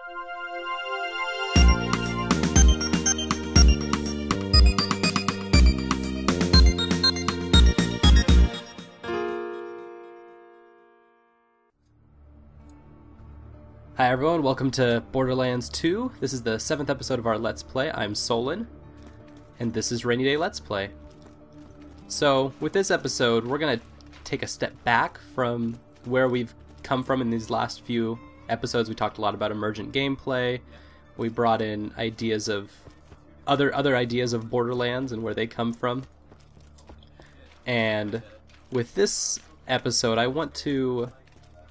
Hi everyone, welcome to Borderlands 2. This is the 7th episode of our Let's Play. I'm Solon, and this is Rainy Day Let's Play. So, with this episode, we're going to take a step back from where we've come from in these last few episodes. We talked a lot about emergent gameplay. We brought in ideas of other ideas of Borderlands and where they come from. And with this episode, I want to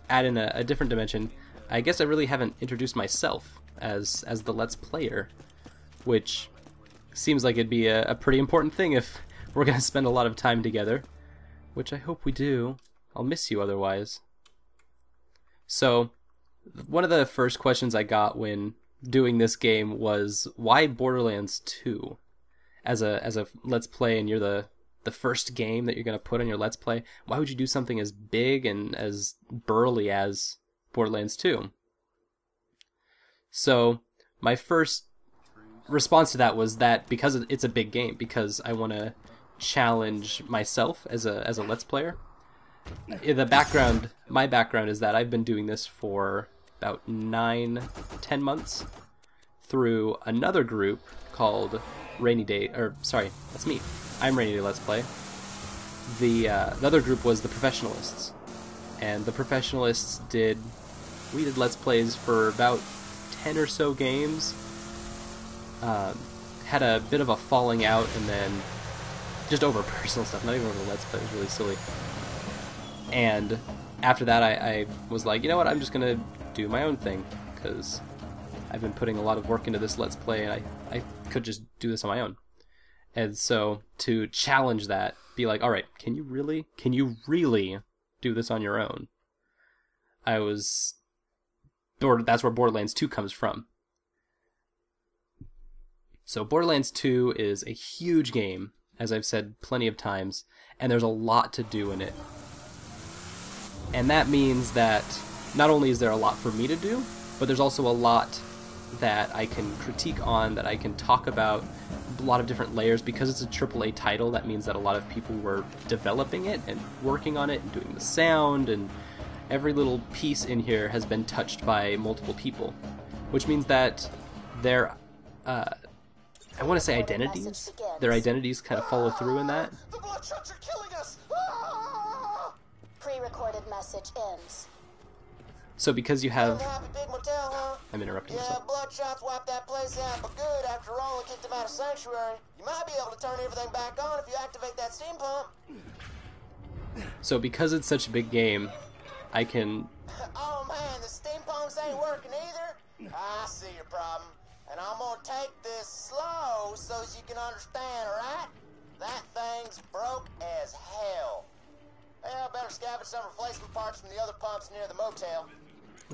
add in a different dimension. I guess I really haven't introduced myself as the Let's Player, which seems like it'd be a pretty important thing if we're going to spend a lot of time together, which I hope we do. I'll miss you otherwise. So, one of the first questions I got when doing this game was, why Borderlands 2? As a Let's Play, and you're the first game that you're going to put on your Let's Play, why would you do something as big and as burly as Borderlands 2? So my first response to that was that because it's a big game, because I want to challenge myself as a Let's Player. My background is that I've been doing this for about 9-10 months through another group called Rainy Day, that's me. I'm Rainy Day Let's Play. The other group was the Professionalists. And the Professionalists did Let's Plays for about 10 or so games. Had a bit of a falling out, and then just over personal stuff, not even over the Let's Play. It was really silly. And after that, I was like, you know what, I'm just going to do my own thing, because I've been putting a lot of work into this Let's Play, and I could just do this on my own. And so, to challenge that, be like, alright, can you really do this on your own? That's where Borderlands 2 comes from. So Borderlands 2 is a huge game, as I've said plenty of times, and there's a lot to do in it. And that means that not only is there a lot for me to do, but there's also a lot that I can critique on, that I can talk about, a lot of different layers. Because it's a AAA title, that means that a lot of people were developing it and working on it and doing the sound, and every little piece in here has been touched by multiple people, which means that their I want to say identities. Their identities kind of follow through in that. The Bloodshots are killing us! Pre-recorded message ends. So because you have... Big motel, huh? I'm interrupting Yeah, myself. Bloodshots wiped that place out, but good after Roland kicked him out of Sanctuary. You might be able to turn everything back on if you activate that steam pump. So because it's such a big game, I can... Oh man, the steam pumps ain't working either? I see your problem. And I'm gonna take this slow so as you can understand, alright? That thing's broke as hell. Well, better scavenge some replacement parts from the other pumps near the motel.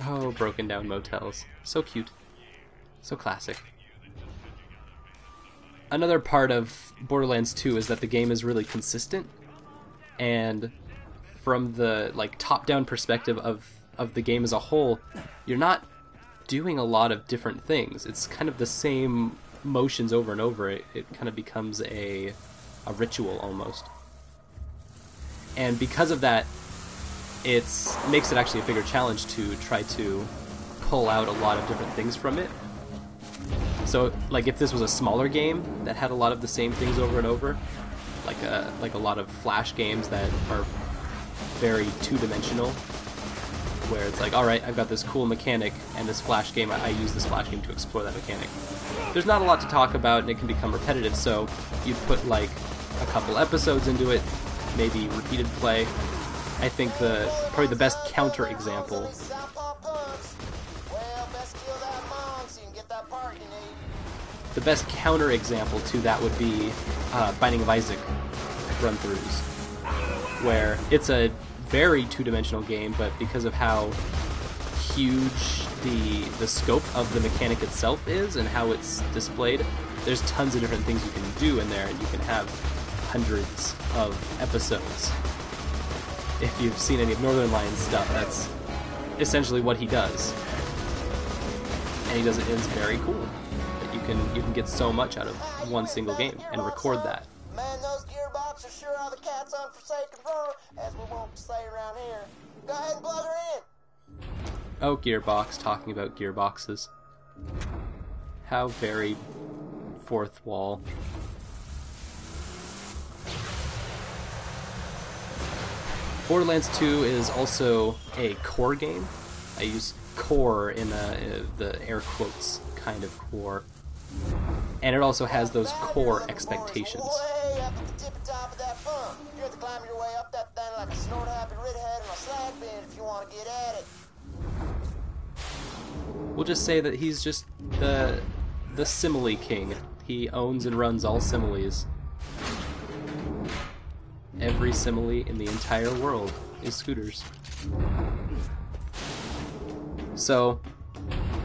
Oh, broken down motels. So cute. So classic. Another part of Borderlands 2 is that the game is really consistent, and from the top-down perspective of the game as a whole, you're not doing a lot of different things. It's kind of the same motions over and over. It kind of becomes a ritual almost. And because of that, it makes it actually a bigger challenge to try to pull out a lot of different things from it. So, if this was a smaller game that had a lot of the same things over and over, like a lot of Flash games that are very two-dimensional, where it's alright, I've got this cool mechanic, and this Flash game, I use this Flash game to explore that mechanic. There's not a lot to talk about, and it can become repetitive, so you'd put a couple episodes into it, maybe repeated play. I think probably the best counter example. The best counter example to that would be Binding of Isaac run-throughs, where it's a very two-dimensional game, but because of how huge the scope of the mechanic itself is and how it's displayed, there's tons of different things you can do in there, and you can have hundreds of episodes. If you've seen any of Northern Lions stuff, that's essentially what he does. and he does it, and it's very cool that you can get so much out of one single game and record that. Man, those Gearbox are sure are the cats on forsaken roar, as we won't say around here. Go ahead and plug her in. Oh, Gearbox, talking about gearboxes. How very fourth wall. Borderlands 2 is also a core game. I use core in the air quotes kind of core. And it also has those core expectations. Way up at the tippy top of that bump. You have to climb your way up that thing like a snort-happy redhead on a slag bin if you want to get at it. We'll just say that he's just the simile king. He owns and runs all similes. Every simile in the entire world is scooters. So,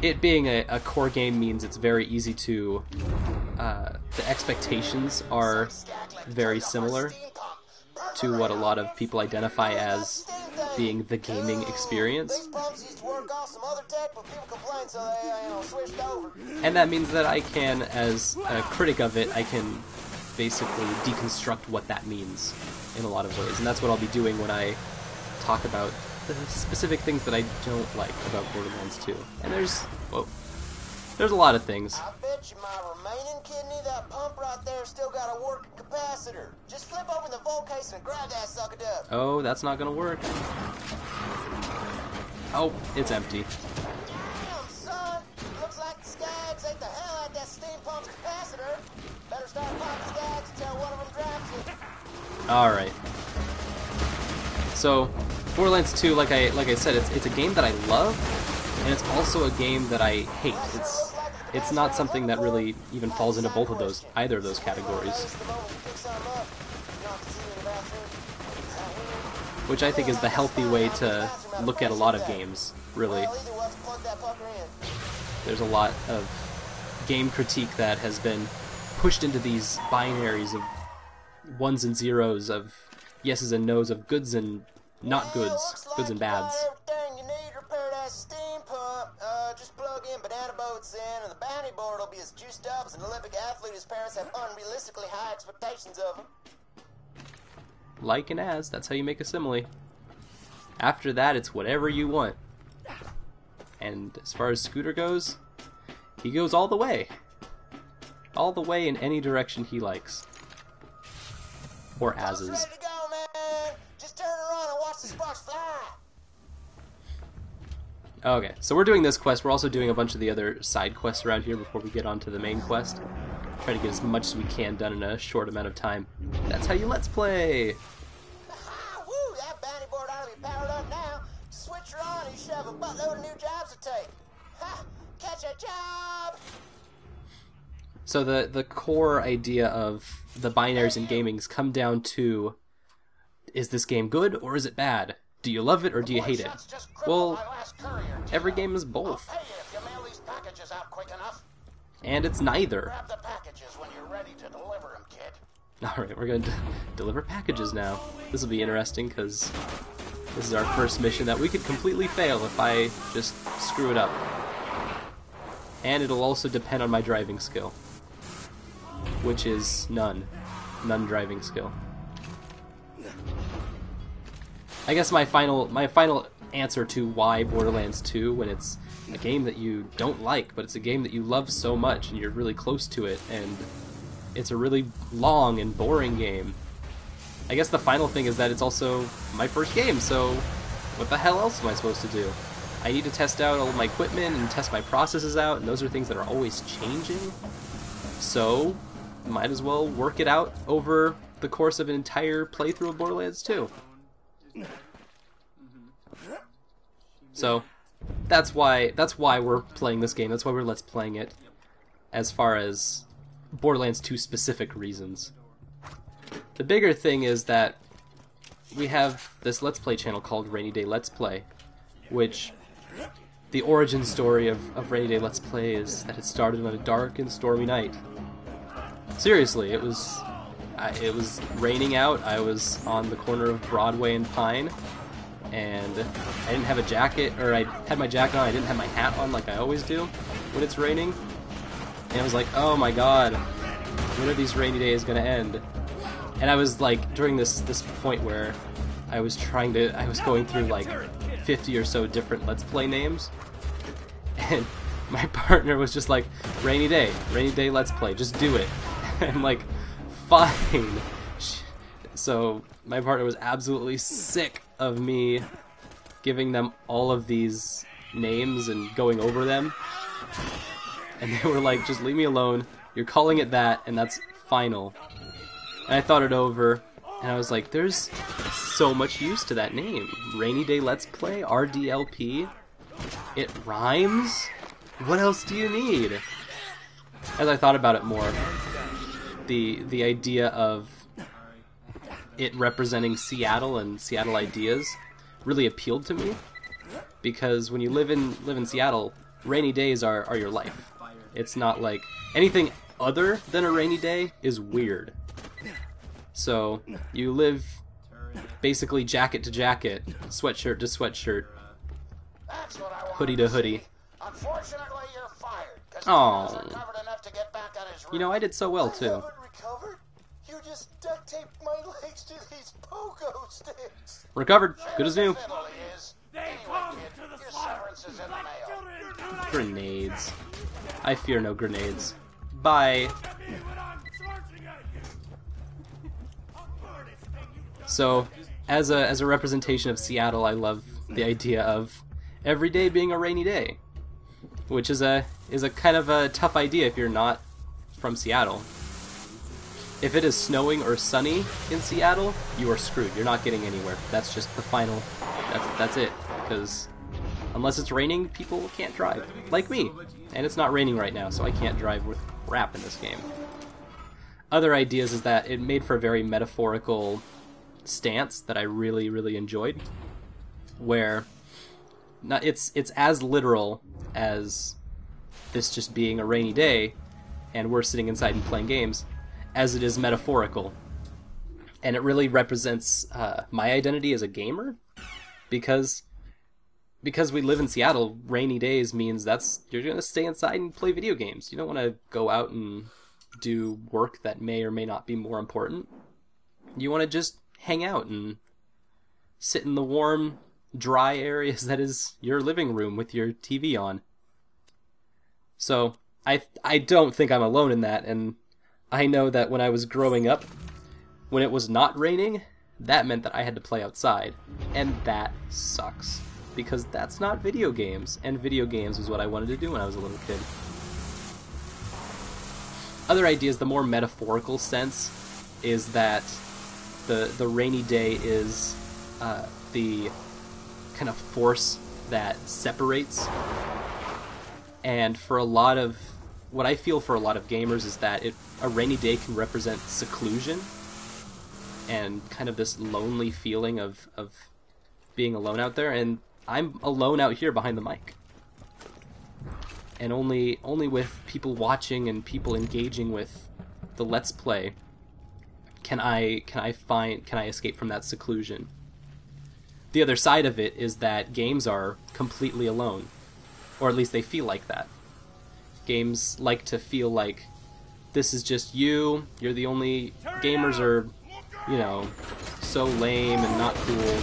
it being a core game means it's very easy to... the expectations are very similar to what a lot of people identify as being the gaming experience. And that means that I can, as a critic of it, I can basically deconstruct what that means in a lot of ways. And that's what I'll be doing when I talk about the specific things that I don't like about Borderlands 2. And there's a lot of things. I bet you my remaining kidney, that pump right there, still got a working capacitor. Just flip open the vault case and grab that sucker up. Oh, that's not gonna work. Oh, it's empty. Damn, son. Looks like the Skags ate the hell out of that steam pump's capacitor. Better start popping Skags until one of them drops it. Alright. So, Borderlands 2, like I said, it's a game that I love, and it's also a game that I hate. It's not something that really even falls into both of those, either of those categories. Which I think is the healthy way to look at a lot of games, really. There's a lot of game critique that has been pushed into these binaries of ones and zeros, of yeses and nos, of goods and not goods, goods and bads. Just plug in banana boats in, and the bounty board will be as juiced up as an Olympic athlete whose parents have unrealistically high expectations of him. Like and as, that's how you make a simile. After that, it's whatever you want. And as far as Scooter goes, he goes all the way. All the way in any direction he likes. Or as's. Ready to go, man. Just turn around and watch the sparks fly. Okay, so we're doing this quest. We're also doing a bunch of the other side quests around here before we get onto the main quest. Try to get as much as we can done in a short amount of time. That's how you let's play! Woo, that bounty board ought to be powered up now. Switch her on and you should have a buttload of new jobs to take. Ha! Catch a job! So the core idea of the binaries in gamings come down to, is this game good or is it bad? Do you love it or do you hate it? Well, every game is both. And it's neither. Alright, we're going to deliver packages now. This will be interesting because this is our first mission that we could completely fail if I just screw it up. And it'll also depend on my driving skill. Which is none. None driving skill. I guess my final answer to why Borderlands 2, when it's a game that you don't like, but it's a game that you love so much and you're really close to it, and it's a really long and boring game. I guess the final thing is that it's also my first game, so what the hell else am I supposed to do? I need to test out all of my equipment and test my processes out, and those are things that are always changing. So, might as well work it out over the course of an entire playthrough of Borderlands 2. So, that's why we're playing this game. That's why we're Let's Playing it, as far as Borderlands 2 specific reasons. The bigger thing is that we have this Let's Play channel called Rainy Day Let's Play, which the origin story of Rainy Day Let's Play is that it started on a dark and stormy night. Seriously, it was raining out. I was on the corner of Broadway and Pine, and I didn't have a jacket, or I had my jacket on, I didn't have my hat on like I always do when it's raining. And I was like, oh my god, when are these rainy days gonna end? And I was like, during this point where I was going through like 50 or so different Let's Play names, and my partner was just like, rainy day Let's Play, just do it. I'm like, fine. So my partner was absolutely sick of me giving them all of these names and going over them. And they were like, just leave me alone. You're calling it that, and that's final. And I thought it over, and I was like, there's so much use to that name. Rainy Day Let's Play, RDLP. It rhymes? What else do you need? As I thought about it more, the idea of it representing Seattle and Seattle ideas really appealed to me, because when you live in Seattle, rainy days are your life. It's not like anything other than a rainy day is weird. So you live basically jacket to jacket, sweatshirt to sweatshirt, hoodie to hoodie. Unfortunately, you're fired. Oh, you know, I did so well too. You just duct taped my legs to these pogo sticks. Recovered, good as new. Grenades. I fear no grenades. Bye. So, as a representation of Seattle, I love the idea of every day being a rainy day, which is a kind of a tough idea if you're not from Seattle. If it is snowing or sunny in Seattle, you are screwed. You're not getting anywhere. That's just the final. That's it. Because unless it's raining, people can't drive. Like me. And it's not raining right now, so I can't drive with crap in this game. Other ideas is that it made for a very metaphorical stance that I really, really enjoyed. Where it's as literal as this just being a rainy day and we're sitting inside and playing games, as it is metaphorical. And it really represents my identity as a gamer, because we live in Seattle, rainy days means you're going to stay inside and play video games. You don't want to go out and do work that may or may not be more important. You want to just hang out and sit in the warm, dry areas that is your living room with your TV on. So I don't think I'm alone in that, and I know that when I was growing up, when it was not raining, that meant that I had to play outside. And that sucks. Because that's not video games. And video games was what I wanted to do when I was a little kid. Other ideas, the more metaphorical sense, is that the rainy day is the kind of force that separates. And for a lot of... what I feel for a lot of gamers is that a rainy day can represent seclusion and kind of this lonely feeling of being alone out there, and I'm alone out here behind the mic. And only with people watching and people engaging with the Let's Play can I escape from that seclusion. The other side of it is that games are completely alone, or at least they feel like that. Games like to feel like this is just you're the only... gamers are, so lame and not cool.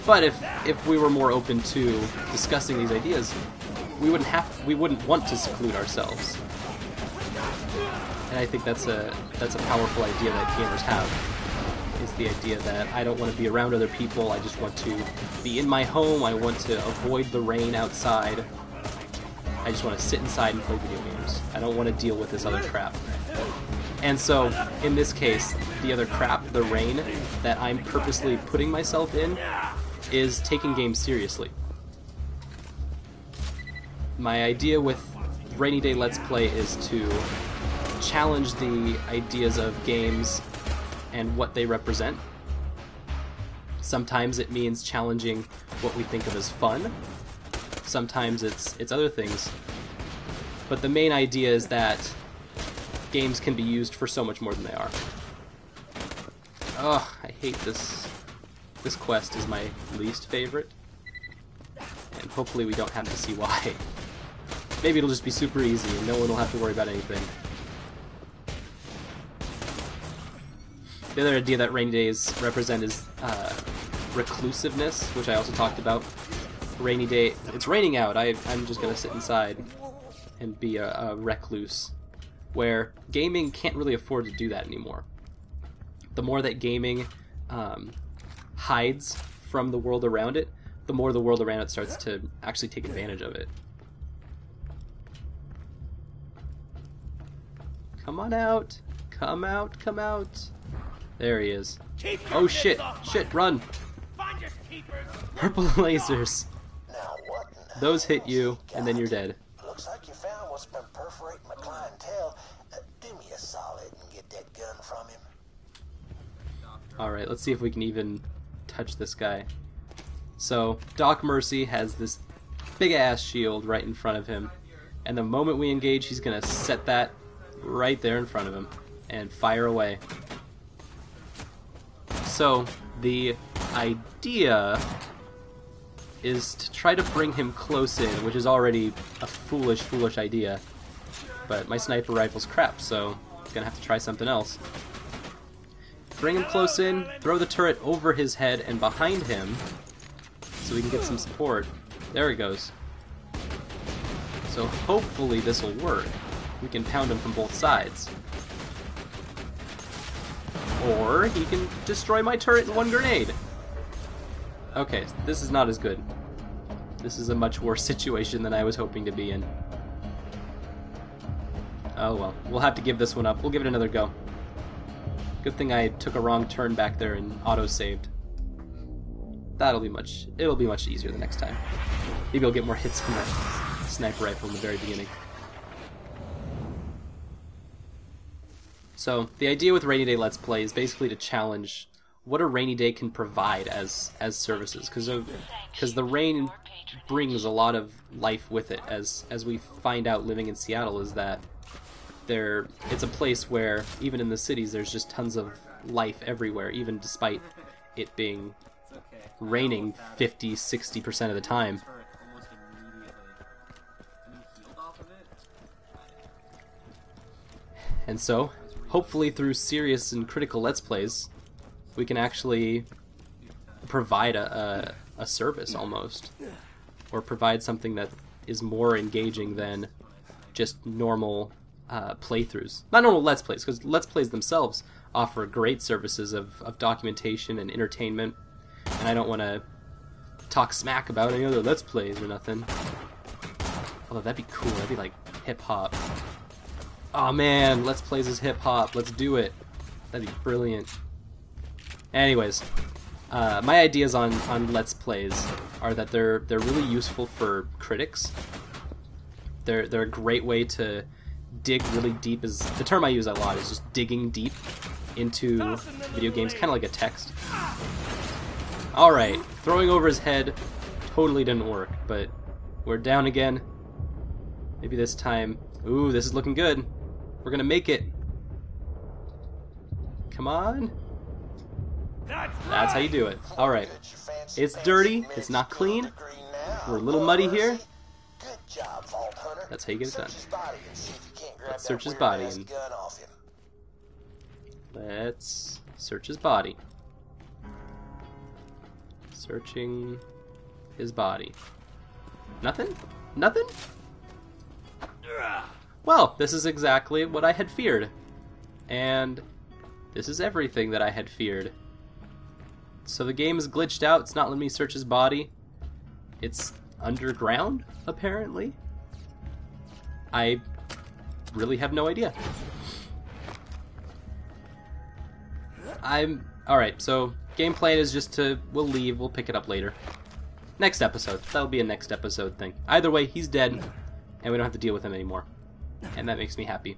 But if we were more open to discussing these ideas, we wouldn't want to seclude ourselves. And I think that's a powerful idea that gamers have, is the idea that I don't want to be around other people, I just want to be in my home, I want to avoid the rain outside. I just want to sit inside and play video games. I don't want to deal with this other crap. And so, in this case, the other crap, the rain, that I'm purposely putting myself in, is taking games seriously. My idea with Rainy Day Let's Play is to challenge the ideas of games and what they represent. Sometimes it means challenging what we think of as fun. Sometimes it's other things. But the main idea is that games can be used for so much more than they are. Ugh, I hate this This quest is my least favorite, and hopefully we don't have to see why. Maybe it'll just be super easy and no one will have to worry about anything. The other idea that rainy days represent is reclusiveness, which I also talked about. Rainy day, it's raining out, I'm just gonna sit inside and be a recluse, where gaming can't really afford to do that anymore. The more that gaming hides from the world around it, the more the world around it starts to actually take advantage of it. Come on out! Come out, come out! There he is. Oh shit! Shit, run! Purple lasers! Those hit you, and then you're dead. Looks like you found what's been perforating my clientele. Do me a solid and get that gun from him. Alright, let's see if we can even touch this guy. So, Doc Mercy has this big-ass shield right in front of him, and the moment we engage, he's gonna set that right there in front of him and fire away. So, the idea is to try to bring him close in, which is already a foolish idea. But my sniper rifle's crap, so I'm gonna have to try something else. Bring him close in, throw the turret over his head and behind him, so we can get some support. There he goes. So hopefully this will work. We can pound him from both sides. Or he can destroy my turret in one grenade. Okay, this is not as good. This is a much worse situation than I was hoping to be in. Oh well, we'll have to give this one up. We'll give it another go. Good thing I took a wrong turn back there and auto-saved. It'll be much easier the next time. Maybe I'll get more hits from that sniper rifle in the very beginning. So, the idea with Rainy Day Let's Play is basically to challenge what a rainy day can provide as services, because the rain brings a lot of life with it, as we find out living in Seattle, is that it's a place where, even in the cities, there's just tons of life everywhere, even despite it being raining 50-60% of the time. And so, hopefully through serious and critical Let's Plays, we can actually provide a service, almost. Or provide something that is more engaging than just normal playthroughs. Not normal Let's Plays, because Let's Plays themselves offer great services of documentation and entertainment, and I don't want to talk smack about any other Let's Plays or nothing. Although that'd be cool, that'd be like hip-hop. Oh man, Let's Plays is hip-hop, let's do it. That'd be brilliant. Anyways, my ideas on Let's Plays are that they're really useful for critics. They're a great way to dig really deep. Is the term I use a lot, is just digging deep into video games, kind of like a text. Alright, throwing over his head totally didn't work, but we're down again. Maybe this time... Ooh, this is looking good. We're gonna make it. Come on. That's how you do it. Alright. It's dirty, it's not clean. We're a little muddy here. That's how you get it done. Let's search his body. Let's search his body. Searching his body. Nothing? Nothing? Well, this is exactly what I had feared. And this is everything that I had feared. So the game is glitched out, it's not letting me search his body. It's underground, apparently. I really have no idea. Alright, so game plan is just we'll leave, we'll pick it up later. Next episode. That'll be a next episode thing. Either way, he's dead, and we don't have to deal with him anymore. And that makes me happy.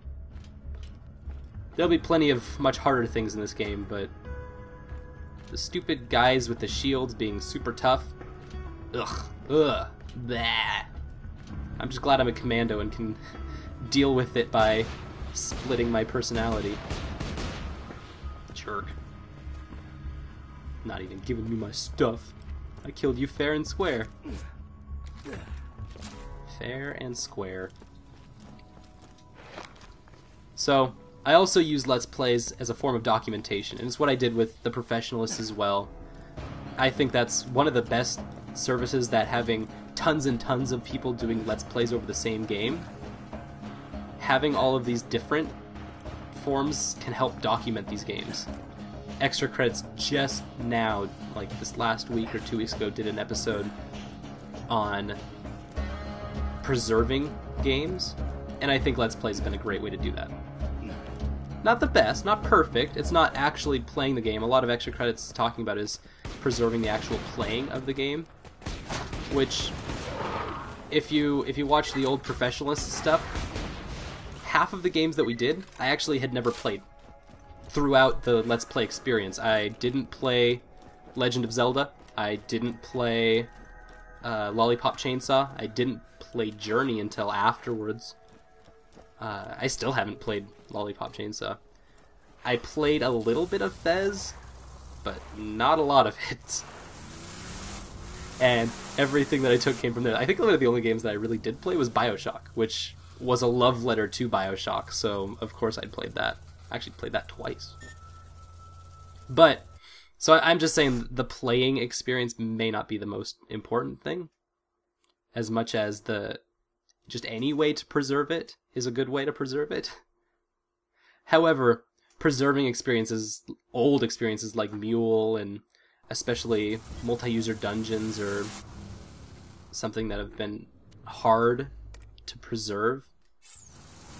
There'll be plenty of much harder things in this game, but the stupid guys with the shields being super tough, ugh, bleh. I'm just glad I'm a commando and can deal with it by splitting my personality. Jerk. Not even giving me my stuff. I killed you fair and square. Fair and square. So, I also use Let's Plays as a form of documentation, and it's what I did with The Professionalists as well. I think that's one of the best services, that having tons and tons of people doing Let's Plays over the same game, having all of these different forms can help document these games. Extra Credits just now, like this last week or 2 weeks ago, did an episode on preserving games, and I think Let's Play has been a great way to do that. Not the best, not perfect, it's not actually playing the game. A lot of Extra Credits talking about is preserving the actual playing of the game, which, if you watch the old Professionalist stuff, half of the games that we did, I actually had never played throughout the Let's Play experience. I didn't play Legend of Zelda, I didn't play Lollipop Chainsaw, I didn't play Journey until afterwards. I still haven't played Lollipop Chainsaw. I played a little bit of Fez, but not a lot of it. And everything that I took came from there. I think one of the only games that I really did play was Bioshock, which was a love letter to Bioshock, so of course I'd played that. I actually played that twice. But, so I'm just saying the playing experience may not be the most important thing, as much as just any way to preserve it is a good way to preserve it. However, preserving experiences, old experiences like Mule, and especially multi-user dungeons, or something that have been hard to preserve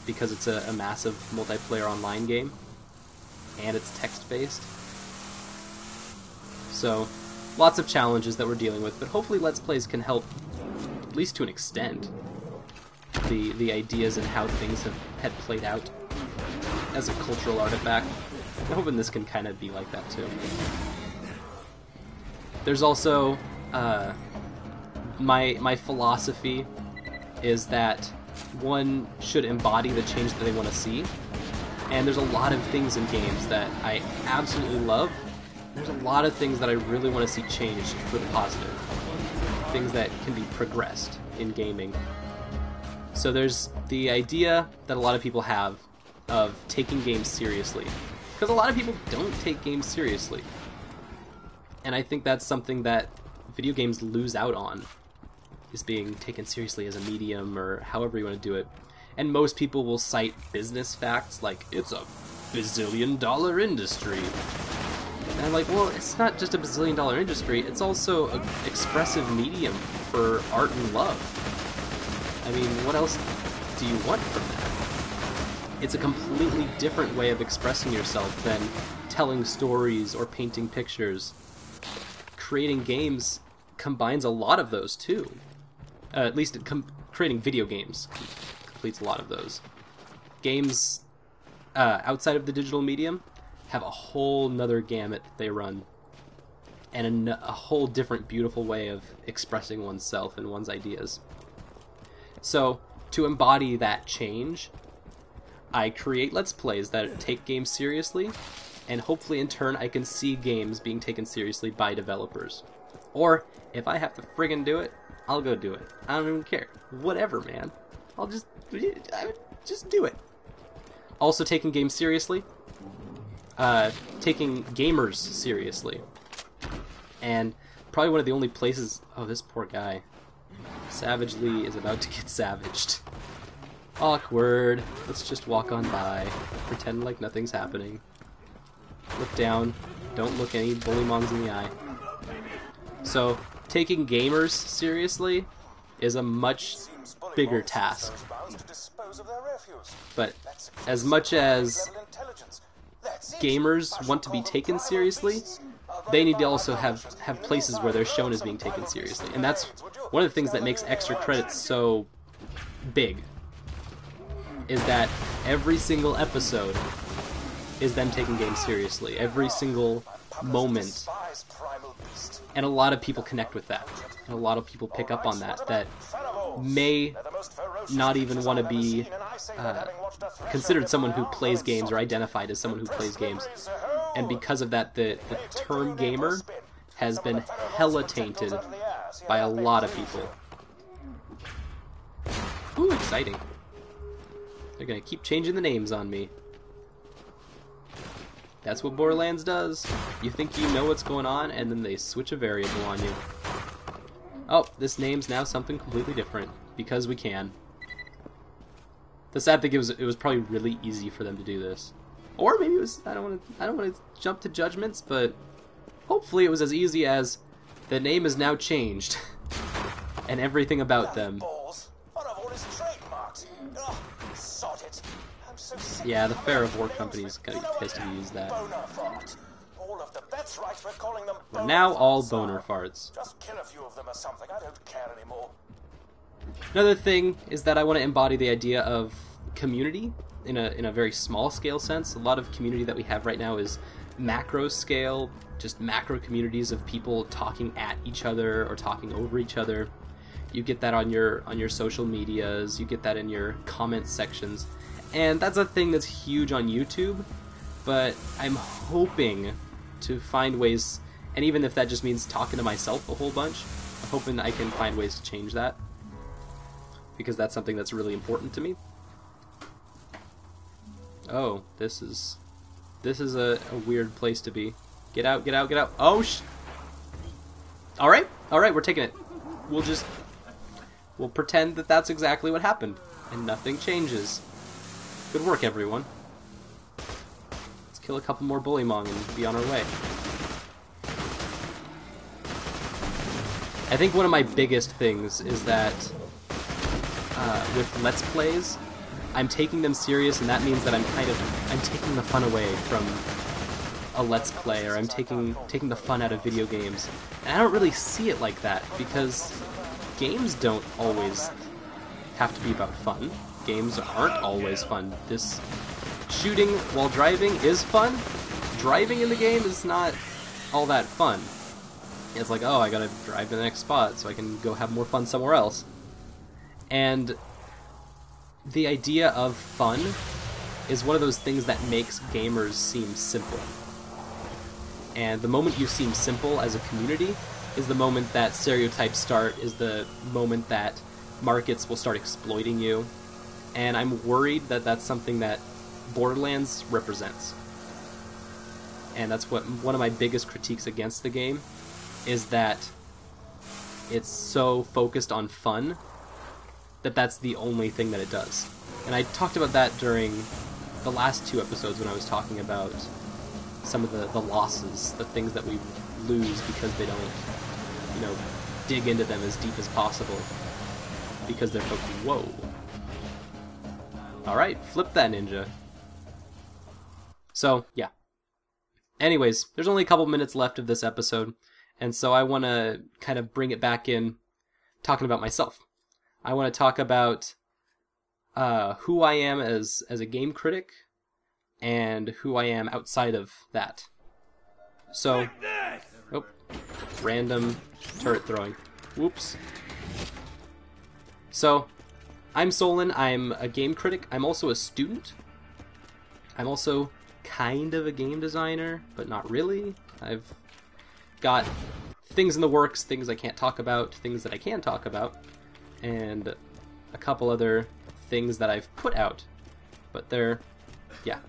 because it's a massive multiplayer online game and it's text-based. So, lots of challenges that we're dealing with, but hopefully Let's Plays can help, at least to an extent, the ideas and how things had played out as a cultural artifact. I'm hoping this can kind of be like that too. There's also my philosophy is that one should embody the change that they want to see, and there's a lot of things in games that I absolutely love. There's a lot of things that I really want to see changed for the positive, things that can be progressed in gaming. So there's the idea that a lot of people have of taking games seriously, because a lot of people don't take games seriously, and I think that's something that video games lose out on, is being taken seriously as a medium, or however you want to do it. And most people will cite business facts like, it's a bazillion-dollar industry. And I'm like, well, it's not just a bazillion-dollar industry, it's also an expressive medium for art and love. I mean, what else do you want from that? It's a completely different way of expressing yourself than telling stories or painting pictures. Creating games combines a lot of those too. At least creating video games completes a lot of those. Games outside of the digital medium have a whole nother gamut that they run, and a whole different beautiful way of expressing oneself and one's ideas. So, to embody that change, I create Let's Plays that take games seriously, and hopefully in turn I can see games being taken seriously by developers. Or, if I have to friggin' do it, I'll go do it. I don't even care. Whatever, man. I'll just do it. Also taking games seriously. Taking gamers seriously. And probably one of the only places... Oh, this poor guy. Savagely is about to get savaged. Awkward. Let's just walk on by. Pretend like nothing's happening. Look down. Don't look any bullymons in the eye. So, taking gamers seriously is a much bigger task. But as much as gamers want to be taken seriously, they need to also have places where they're shown as being taken seriously. And that's one of the things that makes Extra Credits so big, is that every single episode is them taking games seriously. Every single moment. And a lot of people connect with that. And a lot of people pick up on that may not even want to be considered someone who plays games or identified as someone who plays games. And because of that, the term gamer has been hella tainted by a lot of people. Ooh, exciting. They're gonna keep changing the names on me. That's what Borderlands does. You think you know what's going on, and then they switch a variable on you. Oh, this name's now something completely different, because we can. The sad thing is, it was probably really easy for them to do this. Or maybe it was, I don't want to jump to judgments, but hopefully it was as easy as the name is now changed. And everything about them. Yeah, the Fair of War Company's gonna be pissed if you use that. We're now all boner farts. Just kill a few of them or something. I don't care anymore. Another thing is that I want to embody the idea of community in a very small scale sense. A lot of community that we have right now is macro scale, just macro communities of people talking at each other or talking over each other. You get that on your social medias, you get that in your comment sections. And that's a thing that's huge on YouTube, but I'm hoping to find ways, and even if that just means talking to myself a whole bunch, I'm hoping I can find ways to change that, because that's something that's really important to me. Oh, this is a weird place to be. Get out, get out, get out. Oh, Alright, we're taking it. We'll pretend that that's exactly what happened, and nothing changes. Good work, everyone. Let's kill a couple more Bullymong and be on our way. I think one of my biggest things is that with Let's Plays, I'm taking them serious, and that means that I'm taking the fun away from a Let's Play, or I'm taking the fun out of video games. And I don't really see it like that, because games don't always have to be about fun. Games aren't always fun. This shooting while driving is fun. Driving in the game is not all that fun. It's like, oh, I gotta drive to the next spot so I can go have more fun somewhere else. And the idea of fun is one of those things that makes gamers seem simple. And the moment you seem simple as a community is the moment that stereotypes start, is the moment that markets will start exploiting you. And I'm worried that that's something that Borderlands represents. And that's what one of my biggest critiques against the game is, that it's so focused on fun that that's the only thing that it does. And I talked about that during the last 2 episodes when I was talking about some of the losses, the things that we lose because they don't, dig into them as deep as possible. Because they're focused. Whoa. Alright, flip that ninja. So, yeah. Anyways, there's only a couple minutes left of this episode, and so I want to kind of bring it back in talking about myself. I want to talk about who I am as a game critic, and who I am outside of that. So, oh, random turret throwing. Whoops. So, I'm Solon, I'm a game critic, I'm also a student. I'm also kind of a game designer, but not really. I've got things in the works, things I can't talk about, things that I can talk about, and a couple other things that I've put out. But they're, yeah,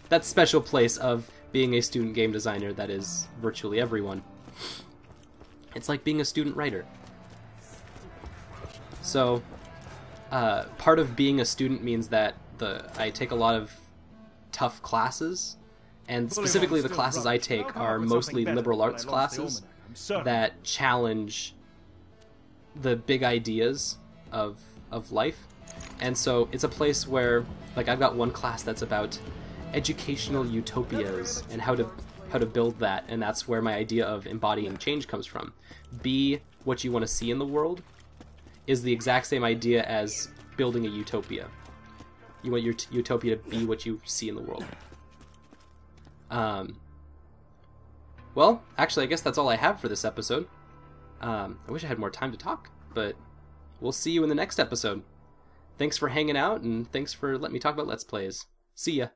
that special place of being a student game designer that is virtually everyone. It's like being a student writer. So, part of being a student means that I take a lot of tough classes, and specifically the classes I take are mostly liberal arts classes that challenge the big ideas of life. And so it's a place where, like, I've got one class that's about educational utopias and how to build that, and that's where my idea of embodying change comes from. Be what you want to see in the world is the exact same idea as building a utopia. You want your utopia to be what you see in the world. Well, actually, I guess that's all I have for this episode. I wish I had more time to talk, but we'll see you in the next episode. Thanks for hanging out, and thanks for letting me talk about Let's Plays. See ya.